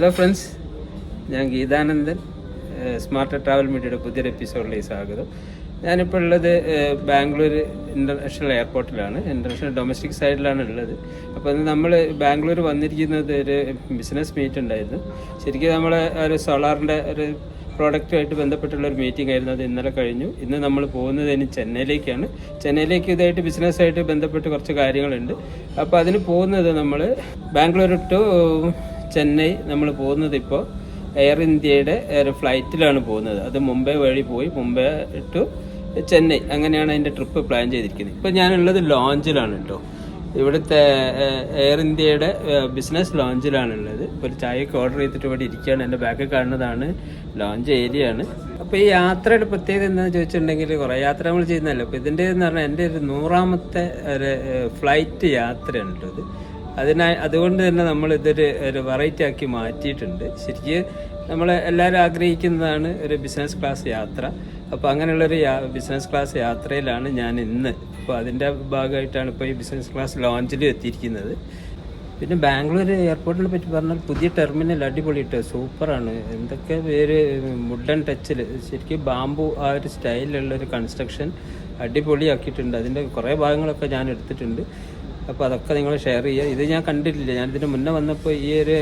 Hello friends, ഞാൻ Geethanandan. Smart travel മീഡിയയുടെ പുതിയൊരു എപ്പിസോഡിലേക്ക് സ്വാഗതം. ഞാനിപ്പോൾ ഉള്ളത് ബാംഗ്ലൂർ ഇൻ്റർനാഷണൽ എയർപോർട്ടിലാണ്. ഇൻ്റർനാഷണൽ ഡൊമസ്റ്റിക് സൈഡിലാണ് ഉള്ളത്. അപ്പോൾ നമ്മൾ ബാംഗ്ലൂർ വന്നിരിക്കുന്നത് ഒരു ബിസിനസ് മീറ്റ് ഉണ്ടായിരുന്നു. ശരിക്കും നമ്മൾ ഒരു സോളാറിൻ്റെ ഒരു പ്രോഡക്റ്റുമായിട്ട് ബന്ധപ്പെട്ടുള്ള ഒരു മീറ്റിംഗ് ആയിരുന്നു. അത് ഇന്നലെ കഴിഞ്ഞു. ഇന്ന് നമ്മൾ പോകുന്നത് ഇനി ചെന്നൈയിലേക്കാണ്. ചെന്നൈയിലേക്ക് ഇതായിട്ട് ബിസിനസ്സായിട്ട് ബന്ധപ്പെട്ട് കുറച്ച് കാര്യങ്ങളുണ്ട്. അപ്പോൾ അതിന് പോകുന്നത് നമ്മൾ ബാംഗ്ലൂർ ടു ചെന്നൈ നമ്മൾ പോകുന്നത് ഇപ്പോൾ എയർ ഇന്ത്യയുടെ ഒരു ഫ്ലൈറ്റിലാണ് പോകുന്നത്. അത് മുംബൈ വഴി പോയി മുംബൈ ടു ചെന്നൈ, അങ്ങനെയാണ് അതിൻ്റെ ട്രിപ്പ് പ്ലാൻ ചെയ്തിരിക്കുന്നത്. ഇപ്പോൾ ഞാനുള്ളത് ലോഞ്ചിലാണ് കേട്ടോ. ഇവിടുത്തെ എയർ ഇന്ത്യയുടെ ബിസിനസ് ലോഞ്ചിലാണുള്ളത്. ഇപ്പോൾ ഒരു ചായയൊക്കെ ഓർഡർ ചെയ്തിട്ട് ഇവിടെ ഇരിക്കുകയാണ്. എൻ്റെ ബാക്കിൽ കാണുന്നതാണ് ലോഞ്ച് ഏരിയ ആണ്. അപ്പോൾ ഈ യാത്രയുടെ പ്രത്യേകത എന്താണെന്ന് ചോദിച്ചിട്ടുണ്ടെങ്കിൽ കുറേ യാത്ര നമ്മൾ ചെയ്യുന്നതല്ലോ. അപ്പോൾ ഇതിൻ്റെ എന്ന് പറഞ്ഞാൽ എൻ്റെ ഒരു 100ാമത്തെ ഒരു ഫ്ലൈറ്റ് യാത്രയാണ് കേട്ടോ ഇത്. അതുകൊണ്ട് തന്നെ നമ്മളിതൊരു വെറൈറ്റി ആക്കി മാറ്റിയിട്ടുണ്ട്. ശരിക്കും നമ്മൾ എല്ലാവരും ആഗ്രഹിക്കുന്നതാണ് ഒരു ബിസിനസ് ക്ലാസ് യാത്ര. അപ്പോൾ അങ്ങനെയുള്ളൊരു ബിസിനസ് ക്ലാസ് യാത്രയിലാണ് ഞാൻ ഇന്ന്. അപ്പോൾ അതിൻ്റെ ഭാഗമായിട്ടാണ് ഇപ്പോൾ ഈ ബിസിനസ് ക്ലാസ് ലോഞ്ചിൽ എത്തിയിരിക്കുന്നത്. പിന്നെ ബാംഗ്ലൂർ എയർപോർട്ടിനെ പറ്റി പറഞ്ഞാൽ പുതിയ ടെർമിനൽ അടിപൊളിയിട്ട് സൂപ്പറാണ്. എന്തൊക്കെ പേര് വുഡൻ ടച്ചിൽ ശരിക്കും ബാംബു ആ ഒരു സ്റ്റൈലിലുള്ളൊരു കൺസ്ട്രക്ഷൻ അടിപൊളിയാക്കിയിട്ടുണ്ട്. അതിൻ്റെ കുറേ ഭാഗങ്ങളൊക്കെ ഞാൻ എടുത്തിട്ടുണ്ട്. അപ്പോൾ അതൊക്കെ നിങ്ങൾ ഷെയർ ചെയ്യുക. ഇത് ഞാൻ കണ്ടിട്ടില്ല. ഞാനിതിന് മുന്നേ വന്നപ്പോൾ ഈ ഒരു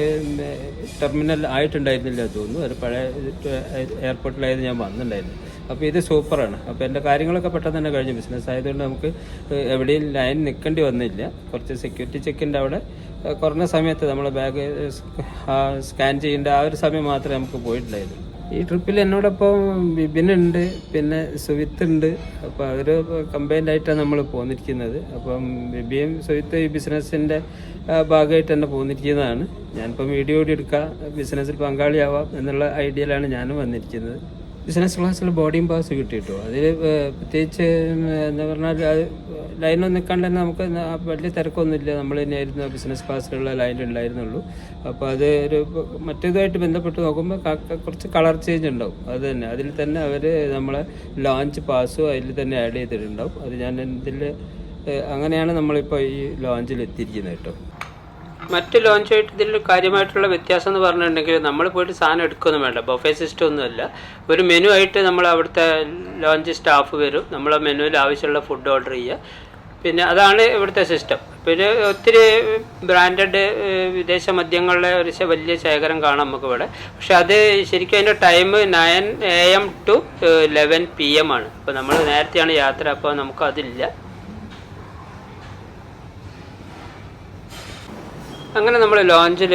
ടെർമിനൽ ആയിട്ടുണ്ടായിരുന്നില്ല തോന്നുന്നു. ഒരു പഴയ എയർപോർട്ടിലായത് ഞാൻ വന്നിട്ടുണ്ടായിരുന്നു. അപ്പോൾ ഇത് സൂപ്പറാണ്. അപ്പോൾ എൻ്റെ കാര്യങ്ങളൊക്കെ പെട്ടെന്ന് തന്നെ കഴിഞ്ഞു. ബിസിനസ് ആയതുകൊണ്ട് നമുക്ക് എവിടെയും ലൈൻ നിൽക്കേണ്ടി വന്നില്ല. കുറച്ച് സെക്യൂരിറ്റി ചെക്കിൻ്റെ അവിടെ കുറഞ്ഞ സമയത്ത് നമ്മൾ ബാഗ് സ്കാൻ ചെയ്യേണ്ട ആ ഒരു സമയം മാത്രമേ നമുക്ക് പോയിട്ടുണ്ടായിരുന്നു. ഈ ട്രിപ്പിൽ എന്നോടൊപ്പം വിപിനുണ്ട്, പിന്നെ സുവിത്ത് ഉണ്ട്. അപ്പോൾ അവർ കമ്പൈൻഡ് ആയിട്ടാണ് നമ്മൾ പോന്നിരിക്കുന്നത്. അപ്പം വിപിയും സുവിത്ത് ഈ ബിസിനസ്സിൻ്റെ ഭാഗമായിട്ട് തന്നെ പോന്നിരിക്കുന്നതാണ്. ഞാനിപ്പം വീഡിയോ കൂടി എടുക്കാം, ബിസിനസ്സിൽ പങ്കാളിയാവാം എന്നുള്ള ഐഡിയയിലാണ് ഞാനും വന്നിരിക്കുന്നത്. ബിസിനസ് ക്ലാസ്സിൽ ബോർഡിംഗ് പാസ് കിട്ടി കേട്ടോ. അതിൽ പ്രത്യേകിച്ച് എന്താ പറഞ്ഞാൽ ലൈനൊന്നും നിൽക്കാണ്ട് തന്നെ നമുക്ക് വലിയ തിരക്കൊന്നുമില്ല. നമ്മൾ തന്നെയായിരുന്നു ബിസിനസ് ക്ലാസ്സിലുള്ള ലൈനിലുണ്ടായിരുന്നുള്ളൂ. അപ്പോൾ അത് ഒരു മറ്റേതുമായിട്ട് ബന്ധപ്പെട്ട് നോക്കുമ്പോൾ കുറച്ച് കളർ ചേഞ്ച് ഉണ്ടാവും. അത് തന്നെ അതിൽ തന്നെ അവർ നമ്മളെ ലോഞ്ച് പാസ്സും അതിൽ തന്നെ ആഡ് ചെയ്തിട്ടുണ്ടാവും. അത് ഞാൻ ഇതിൽ അങ്ങനെയാണ് നമ്മളിപ്പോൾ ഈ ലോഞ്ചിൽ എത്തിയിരിക്കുന്നത് കേട്ടോ. മറ്റ് ലോഞ്ചായിട്ട് ഇതിൽ കാര്യമായിട്ടുള്ള വ്യത്യാസം എന്ന് പറഞ്ഞിട്ടുണ്ടെങ്കിൽ നമ്മൾ പോയിട്ട് സാധനം എടുക്കുകയൊന്നും വേണ്ട. ബൊഫേ സിസ്റ്റം ഒന്നുമല്ല. ഒരു മെനു ആയിട്ട് നമ്മൾ അവിടുത്തെ ലോഞ്ച് സ്റ്റാഫ് വരും. നമ്മൾ ആ മെനുവിൽ ആവശ്യമുള്ള ഫുഡ് ഓർഡർ ചെയ്യുക. പിന്നെ അതാണ് ഇവിടുത്തെ സിസ്റ്റം. പിന്നെ ഒത്തിരി ബ്രാൻഡഡ് വിദേശ മദ്യങ്ങളുടെ ഒരു വലിയ ശേഖരം കാണാം നമുക്ക് ഇവിടെ. പക്ഷെ അത് ശരിക്കും അതിൻ്റെ ടൈം 9 AM to 11 PM ആണ്. അപ്പോൾ നമ്മൾ നേരത്തെയാണ് യാത്ര, അപ്പോൾ നമുക്ക് അതില്ല. അങ്ങനെ നമ്മൾ ലോഞ്ചിൽ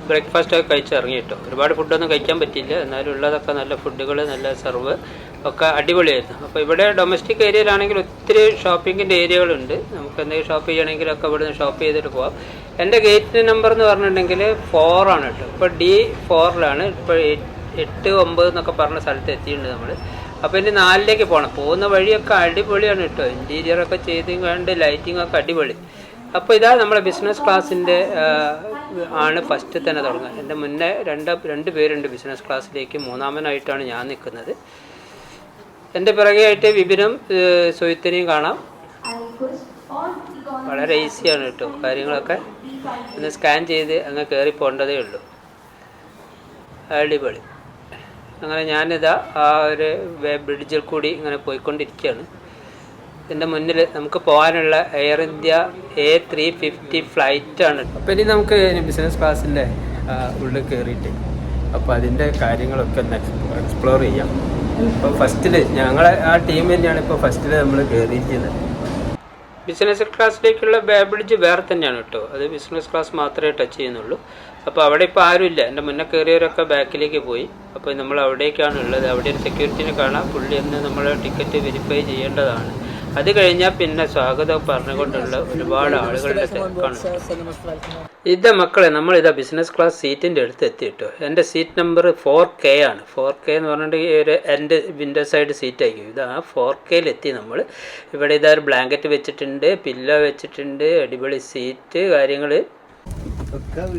ബ്രേക്ക്ഫാസ്റ്റൊക്കെ കഴിച്ചിറങ്ങി കേട്ടോ. ഒരുപാട് ഫുഡൊന്നും കഴിക്കാൻ പറ്റിയില്ല, എന്നാലും ഉള്ളതൊക്കെ നല്ല ഫുഡുകൾ, നല്ല സെർവ് ഒക്കെ അടിപൊളിയായിരുന്നു. അപ്പോൾ ഇവിടെ ഡൊമസ്റ്റിക് ഏരിയയിലാണെങ്കിൽ ഒത്തിരി ഷോപ്പിങ്ങിൻ്റെ ഏരിയകളുണ്ട്. നമുക്ക് എന്തെങ്കിലും ഷോപ്പ് ചെയ്യണമെങ്കിലൊക്കെ ഇവിടെ നിന്ന് ഷോപ്പ് ചെയ്തിട്ട് പോകാം. എൻ്റെ ഗേറ്റ് നമ്പർ എന്ന് പറഞ്ഞിട്ടുണ്ടെങ്കിൽ 4 ആണ് കേട്ടോ. ഇപ്പോൾ D4ലാണ്. ഇപ്പോൾ 8, 9 എന്നൊക്കെ പറഞ്ഞ സ്ഥലത്ത് എത്തിയിട്ടുണ്ട് നമ്മൾ. അപ്പോൾ ഇനി 4ലേക്ക് പോകണം. പോകുന്ന വഴിയൊക്കെ അടിപൊളിയാണ് കേട്ടോ. ഇൻറ്റീരിയറൊക്കെ ചെയ്ത് കണ്ട് ലൈറ്റിംഗ് ഒക്കെ അടിപൊളി. അപ്പോൾ ഇതാ നമ്മുടെ ബിസിനസ് ക്ലാസ്സിൻ്റെ ആണ് ഫസ്റ്റ് തന്നെ തുടങ്ങുക. എൻ്റെ മുന്നേ രണ്ട് പേരുണ്ട് ബിസിനസ് ക്ലാസ്സിലേക്ക്. 3ാമനായിട്ടാണ് ഞാൻ നിൽക്കുന്നത്. എൻ്റെ പിറകെയായിട്ട് വിപിനും സുഹിത്തിനെയും കാണാം. വളരെ ഈസിയാണ് കേട്ടോ കാര്യങ്ങളൊക്കെ. ഒന്ന് സ്കാൻ ചെയ്ത് അങ്ങ് കയറി പോകേണ്ടതേ ഉള്ളൂ. അടിപൊളി. അങ്ങനെ ഞാനിതാ ആ ഒരു ബ്രിഡ്ജിൽ കൂടി ഇങ്ങനെ പോയിക്കൊണ്ടിരിക്കുകയാണ്. എൻ്റെ മുന്നിൽ നമുക്ക് പോകാനുള്ള എയർ ഇന്ത്യ A350 ഫ്ലൈറ്റാണ്. അപ്പോൾ ഇനി നമുക്ക് ബിസിനസ് ക്ലാസ്സിൻ്റെ ഉള്ളിൽ കയറിയിട്ട് അപ്പോൾ അതിൻ്റെ കാര്യങ്ങളൊക്കെ ഒന്ന് എക്സ്പ്ലോർ ചെയ്യാം. അപ്പോൾ ഫസ്റ്റിൽ ഞങ്ങളെ ആ ടീം തന്നെയാണ് ഇപ്പോൾ ഫസ്റ്റിൽ നമ്മൾ കയറിയിരിക്കുന്നത്. ബിസിനസ് ക്ലാസ്സിലേക്കുള്ള ബ്രിഡ്ജ് വേറെ തന്നെയാണ് കേട്ടോ. അത് ബിസിനസ് ക്ലാസ് മാത്രമേ ടച്ച് ചെയ്യുന്നുള്ളൂ. അപ്പോൾ അവിടെ ഇപ്പോൾ ആരുമില്ല. എൻ്റെ മുന്നേ കയറിയവരൊക്കെ ബാക്കിലേക്ക് പോയി. അപ്പോൾ നമ്മൾ അവിടേക്കാണ് ഉള്ളത്. അവിടെ ഒരു സെക്യൂരിറ്റിനെ കാണാം. പുള്ളി ഒന്ന് നമ്മൾ ടിക്കറ്റ് വെരിഫൈ ചെയ്യേണ്ടതാണ്. അത് കഴിഞ്ഞാൽ പിന്നെ സ്വാഗതം പറഞ്ഞുകൊണ്ടുള്ള ഒരുപാട് ആളുകളുടെ തിരക്കാണ്. ഇതാ മക്കളെ, നമ്മളിതാ ബിസിനസ് ക്ലാസ് സീറ്റിൻ്റെ അടുത്ത് എത്തിയിട്ടോ. എൻ്റെ സീറ്റ് നമ്പർ 4K ആണ്. 4K എന്ന് പറഞ്ഞിട്ടുണ്ടെങ്കിൽ ഒരു എൻ്റെ വിൻഡോ സൈഡ് സീറ്റ് ആയിരിക്കും. ഇത് ആ 4Kയിലെത്തി നമ്മൾ. ഇവിടെ ഇതാ ഒരു ബ്ലാങ്കറ്റ് വെച്ചിട്ടുണ്ട്, പില്ലോ വെച്ചിട്ടുണ്ട്, അടിപൊളി സീറ്റ് കാര്യങ്ങൾ.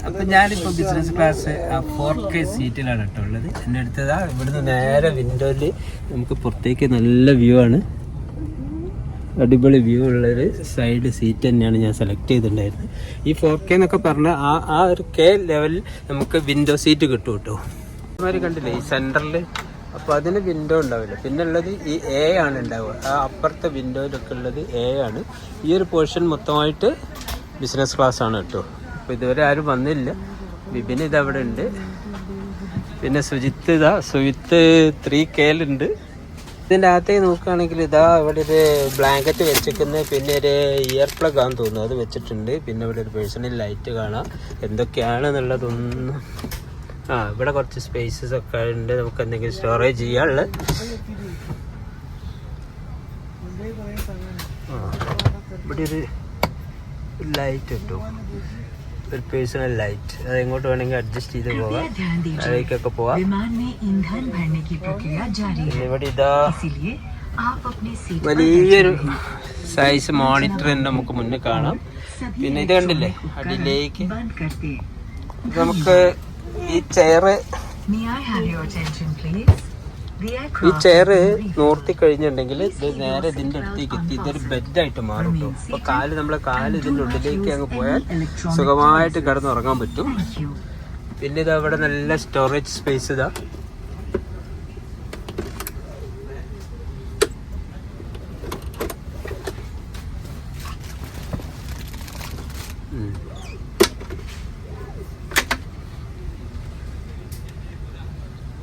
അപ്പം ഞാനിപ്പോൾ ബിസിനസ് ക്ലാസ് 4K സീറ്റിലാണ് കേട്ടോ ഉള്ളത്. എൻ്റെ അടുത്തതാ ഇവിടുന്ന് നേരെ വിൻഡോയിൽ നമുക്ക് പുറത്തേക്ക് നല്ല വ്യൂ ആണ്. അടിപൊളി വ്യൂ ഉള്ളൊരു സൈഡ് സീറ്റ് തന്നെയാണ് ഞാൻ സെലക്ട് ചെയ്തിട്ടുണ്ടായിരുന്നത്. ഈ 4K എന്നൊക്കെ പറഞ്ഞാൽ ആ ഒരു K ലെവലിൽ നമുക്ക് വിൻഡോ സീറ്റ് കിട്ടും കേട്ടോ. അതുമാതിരി കണ്ടില്ലേ ഈ സെൻറ്ററിൽ, അപ്പോൾ അതിന് വിൻഡോ ഉണ്ടാവില്ല. പിന്നെ ഉള്ളത് ഈ A ആണ് ഉണ്ടാവുക. ആ അപ്പുറത്തെ വിൻഡോയിലൊക്കെ ഉള്ളത് A ആണ്. ഈ ഒരു പോർഷൻ മൊത്തമായിട്ട് ബിസിനസ് ക്ലാസ് ആണ് കേട്ടോ. അപ്പോൾ ഇതുവരെ ആരും വന്നില്ല. വിപിൻ ഇതവിടെ ഉണ്ട്, പിന്നെ സുജിത്ത് 3Kലുണ്ട്. ഇതിൻ്റെ അകത്തേക്ക് നോക്കുകയാണെങ്കിൽ ഇതാ ഇവിടെ ഒരു ബ്ലാങ്കറ്റ് വെച്ചിരിക്കുന്നത്, പിന്നെ ഒരു ഇയർ പ്ലഗ് ആണെന്ന് തോന്നുന്നു അത് വെച്ചിട്ടുണ്ട്. പിന്നെ ഇവിടെ ഒരു പേഴ്സണൽ ലൈറ്റ് കാണാം. എന്തൊക്കെയാണെന്നുള്ളതൊന്നും ഇവിടെ കുറച്ച് സ്പേസസ് ഒക്കെ ഉണ്ട്, നമുക്ക് എന്തെങ്കിലും സ്റ്റോറേജ് ചെയ്യാനുള്ള. ഇവിടെ ഒരു ലൈറ്റ് കിട്ടും, ഒരു പേഴ്സണൽ ലൈറ്റ്. അത് എങ്ങോട്ട് വേണമെങ്കിൽ അഡ്ജസ്റ്റ് ചെയ്ത് പോകാം, അതിലേക്കൊക്കെ പോവാം. ഇവിടെ ഇതാ വലിയൊരു സൈസ് മോണിറ്റർ നമുക്ക് മുന്നിൽ കാണാം. പിന്നെ ഇത് കണ്ടില്ലേ അടിയിലേക്ക് നമുക്ക് ഈ ചെയറ് നോർത്തി കഴിഞ്ഞിട്ടുണ്ടെങ്കിൽ ഇത് നേരെ ഇതിൻ്റെ അടുത്തേക്ക് എത്തി ഇതൊരു ബെഡായിട്ട് മാറും കേട്ടോ. അപ്പോൾ നമ്മളെ കാല് ഇതിൻ്റെ ഉള്ളിലേക്ക് അങ്ങ് പോയാൽ സുഖമായിട്ട് കിടന്നുറങ്ങാൻ പറ്റും. പിന്നെ ഇതാ ഇവിടെ നല്ല സ്റ്റോറേജ് സ്പേസ് ഇതാ.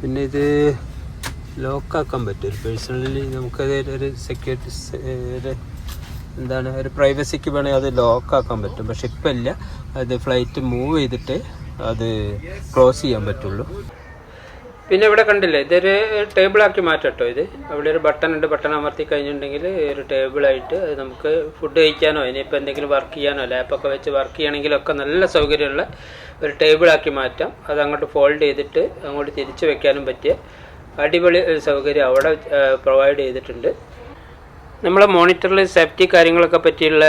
പിന്നെ ഇത് ലോക്കാക്കാൻ പറ്റും പേഴ്സണലി. നമുക്കത് ഒരു സെക്യൂരിറ്റി ഒരു പ്രൈവസിക്ക് വേണമെങ്കിൽ അത് ലോക്കാക്കാൻ പറ്റും. പക്ഷെ ഇപ്പം ഇല്ല, അത് ഫ്ലൈറ്റ് മൂവ് ചെയ്തിട്ട് അത് ക്ലോസ് ചെയ്യാൻ പറ്റുള്ളൂ. പിന്നെ ഇവിടെ കണ്ടില്ലേ ഇതൊരു ടേബിളാക്കി മാറ്റാം കേട്ടോ. ഇത് അവിടെ ഒരു ബട്ടൺ ഉണ്ട്, ബട്ടൺ അമർത്തി കഴിഞ്ഞിട്ടുണ്ടെങ്കിൽ ഒരു ടേബിളായിട്ട് അത് നമുക്ക് ഫുഡ് കഴിക്കാനോ ഇനിയിപ്പോൾ എന്തെങ്കിലും വർക്ക് ചെയ്യാനോ ലാപ്പൊക്കെ വെച്ച് വർക്ക് ചെയ്യണമെങ്കിലൊക്കെ നല്ല സൗകര്യമുള്ള ഒരു ടേബിളാക്കി മാറ്റാം. അത് അങ്ങോട്ട് ഫോൾഡ് ചെയ്തിട്ട് അങ്ങോട്ട് തിരിച്ച് വെക്കാനും പറ്റിയ അടിപൊളി സൗകര്യം അവിടെ പ്രൊവൈഡ് ചെയ്തിട്ടുണ്ട്. നമ്മളെ മോണിറ്ററിൽ സേഫ്റ്റി കാര്യങ്ങളൊക്കെ പറ്റിയുള്ള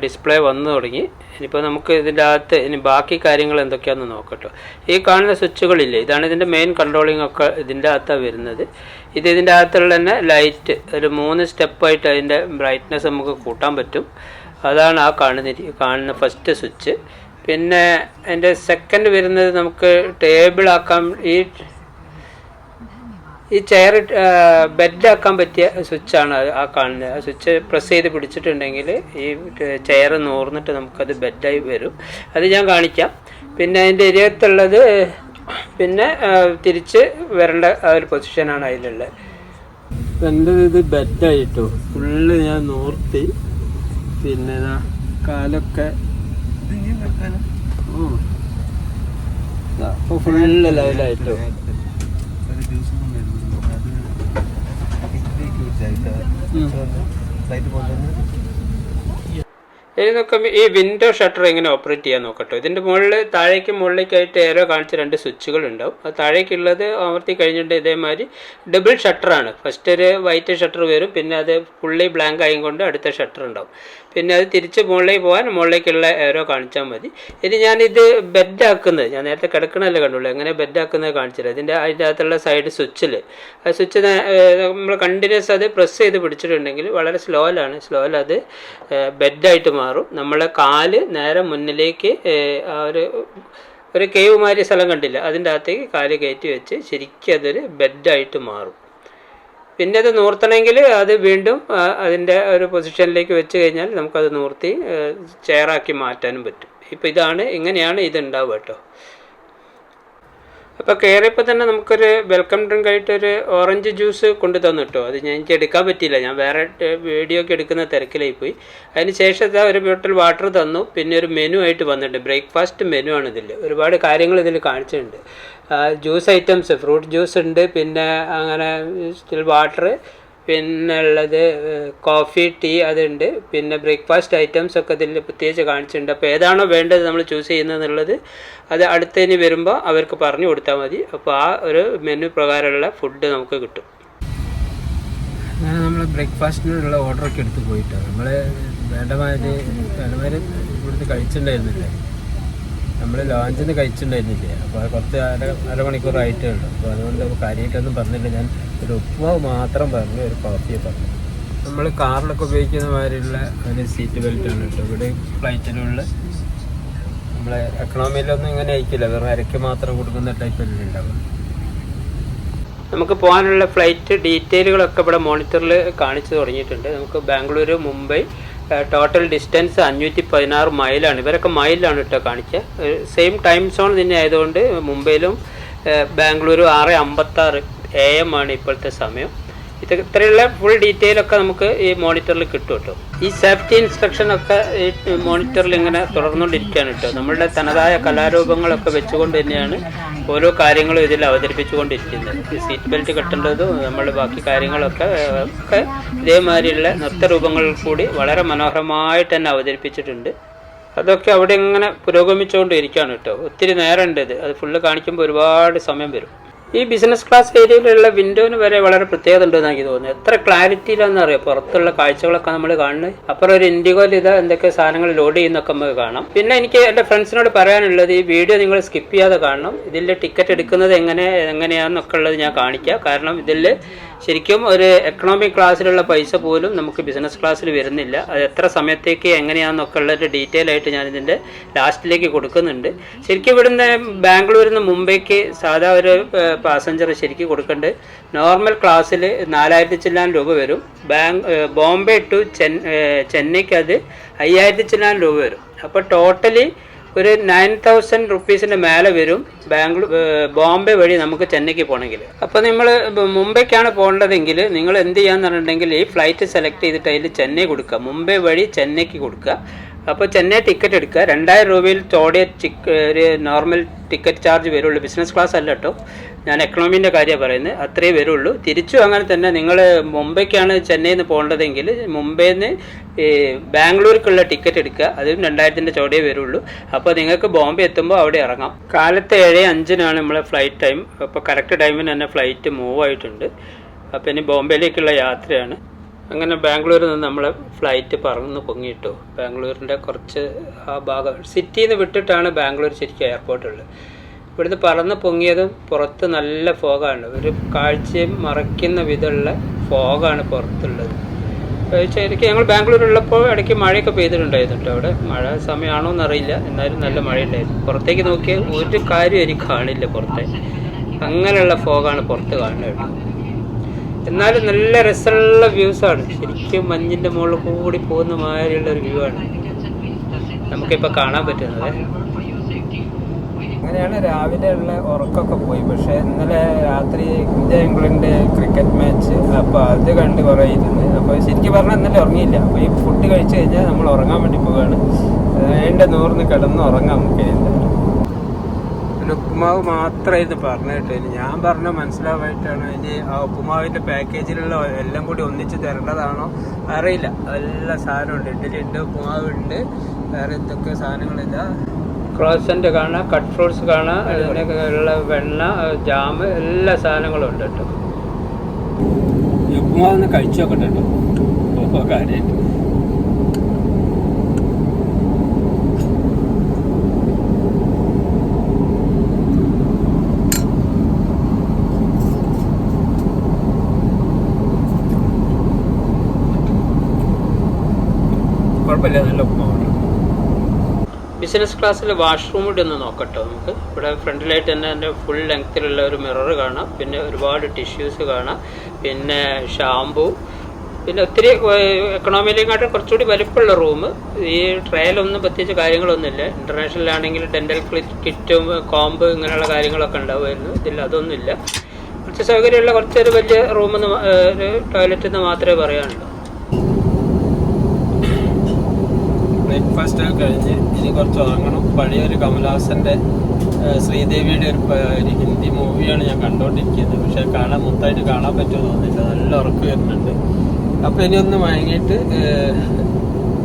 ഡിസ്പ്ലേ വന്നു തുടങ്ങി. ഇനിയിപ്പോൾ നമുക്ക് ഇതിൻ്റെ അകത്ത് ഇനി ബാക്കി കാര്യങ്ങൾ എന്തൊക്കെയാണെന്ന് നോക്കട്ടോ. ഈ കാണുന്ന സ്വിച്ചുകളില്ലേ, ഇതാണ് ഇതിൻ്റെ മെയിൻ കൺട്രോളിംഗ് ഒക്കെ ഇതിൻ്റെ അകത്താണ് വരുന്നത്. ഇതിൻ്റെ അകത്തുള്ള തന്നെ ലൈറ്റ് ഒരു 3 സ്റ്റെപ്പായിട്ട് അതിൻ്റെ ബ്രൈറ്റ്നെസ് നമുക്ക് കൂട്ടാൻ പറ്റും. അതാണ് ആ കാണുന്ന ഫസ്റ്റ് സ്വിച്ച്. പിന്നെ അതിൻ്റെ സെക്കൻഡ് വരുന്നത് നമുക്ക് ടേബിളാക്കാൻ ഈ ചെയർ ബെഡാക്കാൻ പറ്റിയ സ്വിച്ചാണ് ആ കാണുന്നത്. ആ സ്വിച്ച് പ്രസ് ചെയ്ത് പിടിച്ചിട്ടുണ്ടെങ്കിൽ ഈ ചെയർ നോർന്നിട്ട് നമുക്കത് ബെഡായി വരും. അത് ഞാൻ കാണിക്കാം. പിന്നെ അതിൻ്റെ എരിയത്തുള്ളത് പിന്നെ തിരിച്ച് വരേണ്ട ആ ഒരു പൊസിഷനാണ് അതിലുള്ളത്. എൻ്റെ ഇത് ബെഡായിട്ടോ ഫുള്ള് ഞാൻ നോർത്തി. പിന്നെ കാലൊക്കെ അപ്പോൾ ഫുള്ള് ലെവലായിട്ടോ. ഇനി നോക്കാം ഈ വിൻഡോ ഷട്ടർ എങ്ങനെ ഓപ്പറേറ്റ് ചെയ്യാൻ നോക്കട്ടോ. ഇതിൻ്റെ മുകളിലേക്കായിട്ട് ഏരോ കാണിച്ച 2 സ്വിച്ചുകൾ ഉണ്ടാവും. അത് താഴേക്കുള്ളത് അമർത്തി കഴിഞ്ഞിട്ട് ഇതേമാതിരി ഡബിൾ ഷട്ടറാണ്. ഫസ്റ്റ് ഒരു വൈറ്റ് ഷട്ടർ വരും, പിന്നെ അത് ഫുള്ളി ബ്ലാങ്ക് ആയിക്കൊണ്ട് അടുത്ത ഷട്ടർ ഉണ്ടാവും. പിന്നെ അത് തിരിച്ച് മുകളിലേക്ക് പോകാൻ മുകളിലേക്കുള്ള ഏരോ കാണിച്ചാൽ മതി. ഇനി ഞാനിത് ബെഡാക്കുന്നത്, ഞാൻ നേരത്തെ കിടക്കണമല്ലേ കണ്ടുള്ളൂ, എങ്ങനെ ബെഡാക്കുന്നത് കാണിച്ചില്ല. അതിൻ്റെ അകത്തുള്ള സൈഡ് സ്വിച്ചിൽ ആ സ്വിച്ച് നമ്മൾ കണ്ടിന്യൂസ് അത് പ്രസ് ചെയ്ത് പിടിച്ചിട്ടുണ്ടെങ്കിൽ വളരെ സ്ലോയിൽ അത് ബെഡായിട്ട് മാറും. നമ്മളെ കാല് നേരെ മുന്നിലേക്ക് ആ ഒരു കേവ് മാതിരി സ്ഥലം കണ്ടില്ല, അതിൻ്റെ അകത്തേക്ക് കാല് കയറ്റി വെച്ച് ശരിക്കും അതൊരു ബെഡായിട്ട് മാറും. പിന്നെ അത് നൂർത്തണമെങ്കിൽ അത് വീണ്ടും അതിൻ്റെ ഒരു പൊസിഷനിലേക്ക് വെച്ച് കഴിഞ്ഞാൽ നമുക്കത് നൂർത്തി ചെയറാക്കി മാറ്റാനും പറ്റും. ഇപ്പോൾ ഇങ്ങനെയാണ് ഇതുണ്ടാവുക കേട്ടോ. അപ്പോൾ കയറിയപ്പോൾ തന്നെ നമുക്കൊരു വെൽക്കം ഡ്രിങ്ക് ആയിട്ടൊരു ഓറഞ്ച് ജ്യൂസ് കൊണ്ടു തന്നു കേട്ടോ. അത് എനിക്ക് എടുക്കാൻ പറ്റിയില്ല, ഞാൻ വേറെ വീഡിയോ ഒക്കെ എടുക്കുന്ന തിരക്കിലായി പോയി. അതിന് ശേഷം ഒരു ബോട്ടിൽ വാട്ടർ തന്നു. പിന്നെ ഒരു മെനു ആയിട്ട് വന്നിട്ടുണ്ട്, ബ്രേക്ക്ഫാസ്റ്റ് മെനു ആണ് ഇതിൽ. ഒരുപാട് കാര്യങ്ങൾ ഇതിൽ കാണിച്ചിട്ടുണ്ട്. ജ്യൂസ് ഐറ്റംസ്, ഫ്രൂട്ട് ജ്യൂസ് ഉണ്ട്, പിന്നെ അങ്ങനെ സ്റ്റിൽ വാട്ടർ, പിന്നെ ഉള്ളത് കോഫി, ടീ അതുണ്ട്. പിന്നെ ബ്രേക്ക്ഫാസ്റ്റ് ഐറ്റംസ് ഒക്കെ ഇതിൽ പ്രത്യേകിച്ച് കാണിച്ചിട്ടുണ്ട്. അപ്പോൾ ഏതാണോ വേണ്ടത് നമ്മൾ ചൂസ് ചെയ്യുന്നതെന്നുള്ളത് അത് അടുത്തതിന് വരുമ്പോൾ അവർക്ക് പറഞ്ഞു കൊടുത്താൽ മതി. അപ്പോൾ ആ ഒരു മെനു പ്രകാരമുള്ള ഫുഡ് നമുക്ക് കിട്ടും. അങ്ങനെ നമ്മൾ ബ്രേക്ക്ഫാസ്റ്റിനുള്ള ഓർഡറൊക്കെ എടുത്ത് പോയിട്ടോ. നമ്മൾ വേണ്ടമാതിരി ഇവിടുന്ന് കഴിച്ചിട്ടുണ്ടായിരുന്നില്ലേ, നമ്മൾ ലോഞ്ചിൽ നിന്ന് കഴിച്ചിട്ടുണ്ടായിരുന്നില്ലേ. അപ്പോൾ കുറച്ച് അരമണിക്കൂറായിട്ടേ ഉള്ളൂ. അപ്പോൾ അതുകൊണ്ട് കാര്യമായിട്ടൊന്നും പറഞ്ഞില്ല. ഞാൻ ഒരു ഉപ്പുമാവ് മാത്രം പറഞ്ഞു, ഒരു കോഫിയെ പറഞ്ഞു. നമ്മൾ കാറിലൊക്കെ ഉപയോഗിക്കുന്ന മാതിരിയുള്ള ഒരു സീറ്റ് ബെൽറ്റാണ് കേട്ടോ ഇവിടെ ഫ്ലൈറ്റിലുള്ള. നമ്മളെ എക്കണോമിയിലൊന്നും ഇങ്ങനെ ആയിരിക്കില്ല, വെറും അരയ്ക്ക് മാത്രം കൊടുക്കുന്ന ടൈപ്പല്ലേ ഉണ്ടാവും. നമുക്ക് പോകാനുള്ള ഫ്ലൈറ്റ് ഡീറ്റെയിലുകളൊക്കെ ഇവിടെ മോണിറ്ററിൽ കാണിച്ചു തുടങ്ങിയിട്ടുണ്ട്. നമുക്ക് ബാംഗ്ലൂർ മുംബൈ ടോട്ടൽ ഡിസ്റ്റൻസ് 516 മൈലാണ്. ഇവരൊക്കെ മൈലാണ് കേട്ടോ കാണിക്കുക. സെയിം ടൈം സോൺ തന്നെ ആയതുകൊണ്ട് മുംബൈയിലും ബാംഗ്ലൂരും 6:56 AM ആണ് ഇപ്പോഴത്തെ സമയം. ഇത്രയുള്ള ഫുൾ ഡീറ്റെയിൽ ഒക്കെ നമുക്ക് ഈ മോണിറ്ററിൽ കിട്ടും കേട്ടോ. ഈ സേഫ്റ്റി ഇൻസ്ട്രക്ഷൻ ഒക്കെ ഈ മോണിറ്ററിൽ ഇങ്ങനെ തുടർന്നുകൊണ്ടിരിക്കുകയാണ് കേട്ടോ. നമ്മളുടെ തനതായ കലാരൂപങ്ങളൊക്കെ വെച്ചുകൊണ്ട് തന്നെയാണ് ഓരോ കാര്യങ്ങളും ഇതിൽ അവതരിപ്പിച്ചുകൊണ്ടിരിക്കുന്നത്. ഈ സീറ്റ് ബെൽറ്റ് കെട്ടേണ്ടതും നമ്മൾ ബാക്കി കാര്യങ്ങളൊക്കെ ഒക്കെ ഇതേമാതിരിയുള്ള നൃത്തരൂപങ്ങളിൽ കൂടി വളരെ മനോഹരമായിട്ട് തന്നെ അവതരിപ്പിച്ചിട്ടുണ്ട്. അതൊക്കെ അവിടെ ഇങ്ങനെ പുരോഗമിച്ചുകൊണ്ടിരിക്കുകയാണ് കേട്ടോ. ഒത്തിരി നേരമുണ്ട് ഇത്. അത് ഫുള്ള് കാണിക്കുമ്പോൾ ഒരുപാട് സമയം വരും. ഈ ബിസിനസ് ക്ലാസ് ഏരിയയിലുള്ള വിൻഡോന് വരെ വളരെ പ്രത്യേകത ഉണ്ടെന്ന് എനിക്ക് തോന്നുന്നു. എത്ര ക്ലാരിറ്റിയിലാണെന്ന് അറിയാം പുറത്തുള്ള കാഴ്ചകളൊക്കെ നമ്മൾ കാണുന്നത്. അപ്പുറം ഒരു ഇൻഡിഗോയിൽ ഇത് എന്തൊക്കെ സാധനങ്ങൾ ലോഡ് ചെയ്യുന്നൊക്കെ നമുക്ക് കാണാം. പിന്നെ എനിക്ക് എൻ്റെ ഫ്രണ്ട്സിനോട് പറയാനുള്ളത്, ഈ വീഡിയോ നിങ്ങൾ സ്കിപ്പ് ചെയ്യാതെ കാണണം. ഇതിൽ ടിക്കറ്റ് എടുക്കുന്നത് എങ്ങനെയാണെന്നൊക്കെ ഉള്ളത് ഞാൻ കാണിക്കാം. കാരണം ഇതിൽ ശരിക്കും ഒരു എക്കണോമിക് ക്ലാസ്സിലുള്ള പൈസ പോലും നമുക്ക് ബിസിനസ് ക്ലാസ്സിൽ വരുന്നില്ല. അത് എത്ര സമയത്തേക്ക് എങ്ങനെയാണെന്നൊക്കെ ഉള്ളൊരു ഡീറ്റെയിൽ ആയിട്ട് ഞാനിതിൻ്റെ ലാസ്റ്റിലേക്ക് കൊടുക്കുന്നുണ്ട്. ശരിക്കും ഇവിടുന്ന് ബാംഗ്ലൂരിൽ നിന്ന് മുംബൈക്ക് സാധാ ഒരു പാസഞ്ചർ ശരിക്കും കൊടുക്കേണ്ടത് നോർമൽ ക്ലാസ്സിൽ 4000 ചില്ലാൻ രൂപ വരും. ബോംബെ ടു ചെന്നൈക്ക് അത് 5000 ചില്ലാൻ രൂപ വരും. അപ്പോൾ ടോട്ടലി ഒരു 9000 റുപ്പീസിൻ്റെ മേലെ വരും ബോംബെ വഴി നമുക്ക് ചെന്നൈക്ക് പോകണമെങ്കിൽ. അപ്പോൾ നമ്മൾ മുംബൈക്കാണ് പോകേണ്ടതെങ്കിൽ നിങ്ങൾ എന്ത് ചെയ്യാന്ന് പറഞ്ഞിട്ടുണ്ടെങ്കിൽ ഈ ഫ്ലൈറ്റ് സെലക്ട് ചെയ്തിട്ട് അതിൽ ചെന്നൈ കൊടുക്കുക, മുംബൈ വഴി ചെന്നൈക്ക് കൊടുക്കുക. അപ്പോൾ ചെന്നൈ ടിക്കറ്റ് എടുക്കുക. 2000 രൂപയിൽ ചോടിയ ഒരു നോർമൽ ടിക്കറ്റ് ചാർജ് വരുള്ളൂ. ബിസിനസ് ക്ലാസ് അല്ല കേട്ടോ, ഞാൻ എക്കണോമീൻ്റെ കാര്യമാണ് പറയുന്നത്. അത്രയേ വരുള്ളൂ. തിരിച്ചും അങ്ങനെ തന്നെ. നിങ്ങൾ മുംബൈക്കാണ് ചെന്നൈയിൽ നിന്ന് പോകേണ്ടതെങ്കിൽ മുംബൈയിൽ നിന്ന് ബാംഗ്ലൂർക്കുള്ള ടിക്കറ്റ് എടുക്കുക. അതും 2000-ൻ്റെ ചോടിയേ വരുള്ളൂ. അപ്പോൾ നിങ്ങൾക്ക് ബോംബെ എത്തുമ്പോൾ അവിടെ ഇറങ്ങാം. കാലത്ത് 7:05 നമ്മളെ ഫ്ലൈറ്റ് ടൈം. അപ്പോൾ കറക്റ്റ് ടൈമിന് തന്നെ ഫ്ലൈറ്റ് മൂവ് ആയിട്ടുണ്ട്. അപ്പോൾ ഇനി ബോംബെയിലേക്കുള്ള യാത്രയാണ്. അങ്ങനെ ബാംഗ്ലൂരിൽ നിന്ന് നമ്മളെ ഫ്ലൈറ്റ് പറന്ന് പൊങ്ങിയിട്ടു. ബാംഗ്ലൂരിൻ്റെ കുറച്ച് ആ ഭാഗം സിറ്റിയിൽ നിന്ന് വിട്ടിട്ടാണ് ബാംഗ്ലൂർ ശരിക്കും എയർപോർട്ടുള്ളത്. ഇവിടുന്ന് പറന്ന് പൊങ്ങിയതും പുറത്ത് നല്ല ഫോഗാണ്. ഒരു കാഴ്ചയും മറയ്ക്കുന്ന വിധമുള്ള ഫോഗാണ് പുറത്തുള്ളത്. ശരിക്കും ഞങ്ങൾ ബാംഗ്ലൂരുള്ളപ്പോൾ ഇടയ്ക്ക് മഴയൊക്കെ പെയ്തിട്ടുണ്ടായിരുന്നു കേട്ടോ. അവിടെ മഴ സമയമാണോ എന്നറിയില്ല, എന്നാലും നല്ല മഴയുണ്ടായിരുന്നു. പുറത്തേക്ക് നോക്കിയാൽ ഒരു കാര്യം എനിക്ക് കാണില്ല പുറത്തെ. അങ്ങനെയുള്ള ഫോഗാണ് പുറത്ത് കാണുന്നത് കേട്ടോ. എന്നാലും നല്ല രസമുള്ള വ്യൂസാണ്. ശരിക്കും മഞ്ഞിൻ്റെ മുകളിൽ കൂടി പോകുന്ന മാതിരിയുള്ള ഒരു വ്യൂ ആണ് നമുക്കിപ്പോൾ കാണാൻ പറ്റുന്നത്. അങ്ങനെയാണ് രാവിലെ ഉള്ള ഉറക്കമൊക്കെ പോയി. പക്ഷേ ഇന്നലെ രാത്രി ഇന്ത്യ ഇംഗ്ലണ്ട് ക്രിക്കറ്റ് മാച്ച്, അപ്പോൾ അത് കണ്ട് കുറേ ഇരുന്ന്. അപ്പോൾ ശരിക്കും പറഞ്ഞാൽ ഇന്നലെ ഉറങ്ങിയില്ല. അപ്പോൾ ഈ ഫുഡ് കഴിച്ച് കഴിഞ്ഞാൽ നമ്മൾ ഉറങ്ങാൻ വേണ്ടി പോവുകയാണ്. അതിൻ്റെ നൂറിന് കിടന്ന് ഉറങ്ങാം നമുക്ക്. പിന്നെ ഉപ്പുമാവ് മാത്രമായിരുന്നു പറഞ്ഞു കേട്ടോ. ഇനി ഞാൻ പറഞ്ഞ മനസ്സിലാവായിട്ടാണ്. ഇനി ആ ഉപ്പുമാവിൻ്റെ പാക്കേജിലുള്ള എല്ലാം കൂടി ഒന്നിച്ച് തരേണ്ടതാണോ അറിയില്ല. എല്ലാ സാധനമുണ്ട്. ഇഡ്ഡലി ഉണ്ട്, ഉപ്പുമാവ് ഉണ്ട്, വേറെ എന്തൊക്കെ സാധനങ്ങളില്ല. ക്രോസൻ്റ് കാണാം, കട്ട് ഫ്രൂട്ട്സ് കാണാം, അതിനുള്ള വെണ്ണ, ജാമ്, എല്ലാ സാധനങ്ങളും ഉണ്ട് കേട്ടോ. ഉപ്പുമാവൊന്ന് കഴിച്ചു നോക്കട്ടെ കേട്ടോ കാര്യമായിട്ട്. കുഴപ്പമില്ല, നല്ല ഉപ്പുമാവാണ്. ബിസിനസ് ക്ലാസ്സിൽ വാഷ്റൂം കൂടി ഒന്ന് നോക്കട്ടോ നമുക്ക്. ഇവിടെ ഫ്രണ്ടിലായിട്ട് തന്നെ എൻ്റെ ഫുൾ ലെങ്ത്തിലുള്ള ഒരു മിറർ കാണാം. പിന്നെ ഒരുപാട് ടിഷ്യൂസ് കാണാം. പിന്നെ ഷാമ്പു, പിന്നെ ഒത്തിരി എക്കണോമിയിലേക്കാട്ട് കുറച്ചുകൂടി വലിപ്പമുള്ള റൂം. ഈ ട്രയലൊന്നും പ്രത്യേകിച്ച് കാര്യങ്ങളൊന്നുമില്ല. ഇൻ്റർനാഷണൽ ആണെങ്കിൽ ഡെൻ്റൽ കിറ്റും കോമ്പ് ഇങ്ങനെയുള്ള കാര്യങ്ങളൊക്കെ ഉണ്ടാവുമായിരുന്നു. ഇതിൽ അതൊന്നുമില്ല. കുറച്ച് സൗകര്യമുള്ള കുറച്ചൊരു വലിയ റൂമെന്ന് ഒരു ടോയ്ലറ്റ് എന്ന് മാത്രമേ പറയാനുള്ളൂ. ബ്രേക്ക്ഫാസ്റ്റ് ഒക്കെ കഴിഞ്ഞ് ഇനി കുറച്ച് ഉറങ്ങണം. പഴയൊരു കമൽഹാസൻ്റെ ശ്രീദേവിയുടെ ഒരു ഹിന്ദി മൂവിയാണ് ഞാൻ കണ്ടുകൊണ്ടിരിക്കുന്നത്. പക്ഷേ മൊത്തമായിട്ട് കാണാൻ പറ്റുമെന്ന് തോന്നുന്നില്ല. നല്ല ഉറക്കം വരുന്നുണ്ട്. അപ്പോൾ ഇനി ഒന്ന് മയങ്ങിയിട്ട്